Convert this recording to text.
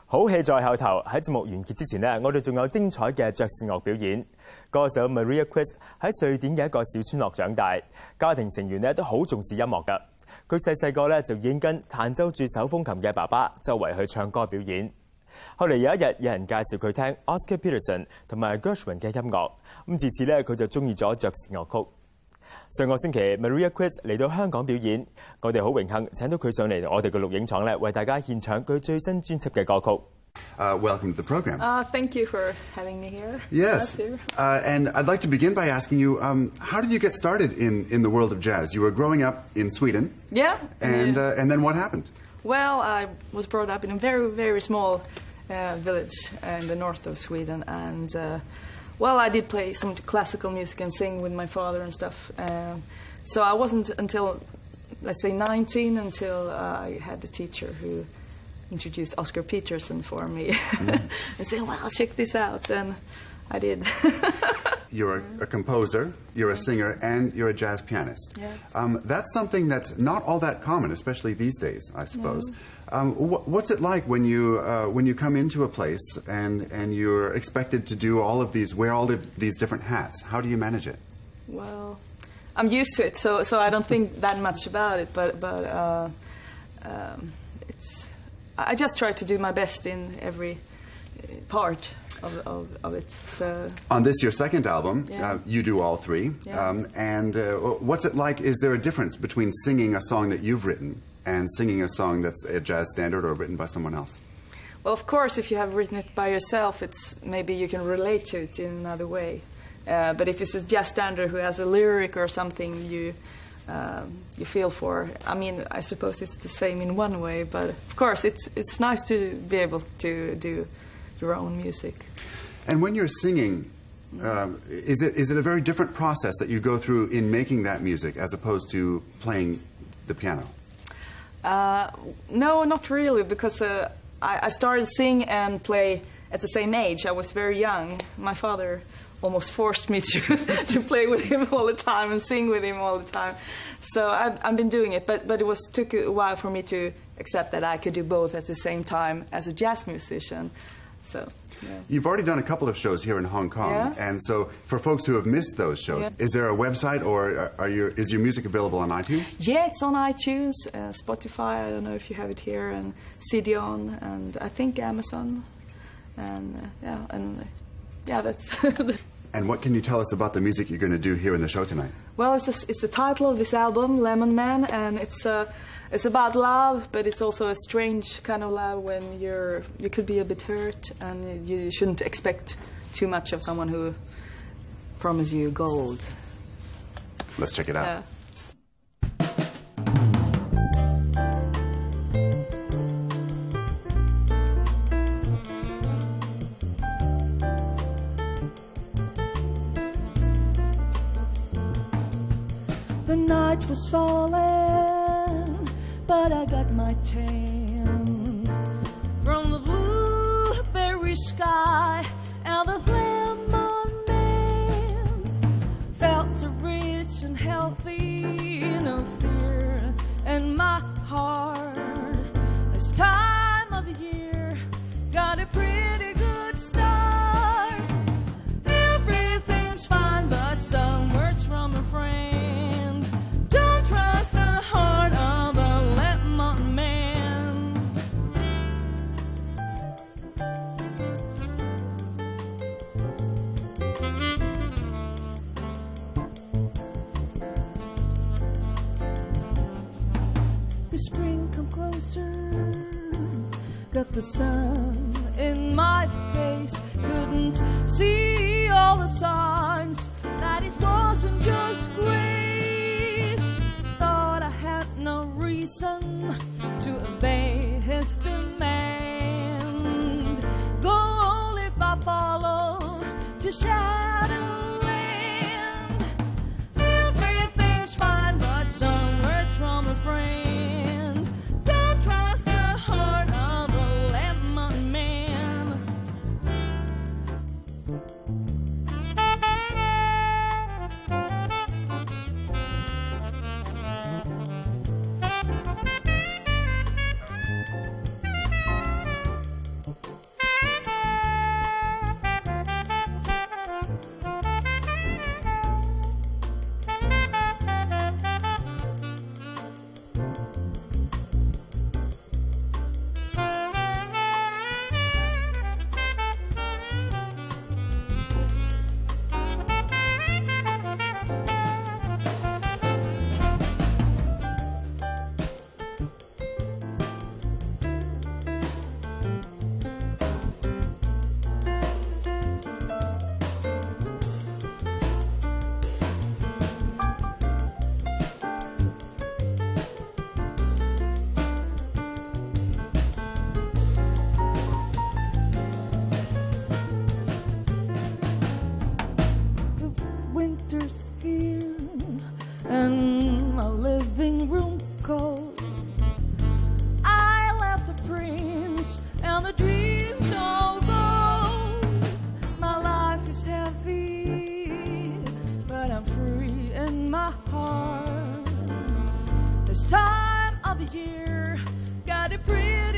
好戲在後頭，喺節目完結之前呢，我哋仲有精彩嘅爵士樂表演。歌手 Maria Kvist 喺瑞典嘅一個小村落長大，家庭成員呢都好重視音樂㗎。佢細個咧就已經跟彈奏住手風琴嘅爸爸周圍去唱歌表演。後嚟有一日，有人介紹佢聽 Oscar Peterson 同埋 Gershwin 嘅音樂，咁自此咧佢就中意咗爵士樂曲。上個星期 Maria Kvist 嚟到香港表演，我哋好榮幸請到佢上嚟我哋嘅錄影廠咧，為大家獻唱佢最新專輯嘅歌曲。Welcome to the program. Thank you for having me here. Yes. And I'd like to begin by asking you, how did you get started in the world of jazz? You were growing up in Sweden. Yeah. And then what happened? Well, I was brought up in a very, very small village in the north of Sweden. And, well, I did play some classical music and sing with my father and stuff. So I wasn't until, let's say, 19 until I had a teacher who introduced Oscar Peterson for me and said, well, check this out, and I did. You're a composer, you're a singer, and you're a jazz pianist. Yeah. That's something that's not all that common, especially these days, I suppose. What's it like when you come into a place and you're expected to do all of these, wear all of these different hats? How do you manage it? Well, I'm used to it, so I don't think that much about it, but I just try to do my best in every part of it. So on this, your second album, yeah. You do all three. Yeah. And what's it like? Is there a difference between singing a song that you've written and singing a song that's a jazz standard or written by someone else? Well, of course, if you have written it by yourself, it's maybe you can relate to it in another way. But if it's a jazz standard who has a lyric or something you feel for. I mean, I suppose it's the same in one way, but of course it's nice to be able to do your own music. And when you're singing, is it a very different process that you go through in making that music as opposed to playing the piano? No, not really, because I started sing and play at the same age. I was very young. My father almost forced me to play with him all the time and sing with him all the time. So I've been doing it, but it took a while for me to accept that I could do both at the same time as a jazz musician. So, yeah. You've already done a couple of shows here in Hong Kong, yeah. And so for folks who have missed those shows, yeah. Is there a website or is your music available on iTunes? Yeah, it's on iTunes, Spotify, I don't know if you have it here, and CD-ON, and I think Amazon, and yeah, that's... And what can you tell us about the music you're going to do here in the show tonight? Well, it's the title of this album, Lemon Man, and it's about love, but it's also a strange kind of love when you could be a bit hurt, and you shouldn't expect too much of someone who promises you gold. Let's check it out. Yeah. The night was falling, but I got my tan from the blueberry sky, and the lemon man felt so rich and healthy, no fear in my heart. This time of the year got a pretty good start. Everything's fine, but some words from a friend. The spring come closer, got the sun in my face, couldn't see all the signs that it wasn't just grace. Thought I had no reason to obey his demand. Go if I follow to Shadowland. Everything's fine, but some words from a friend. pretty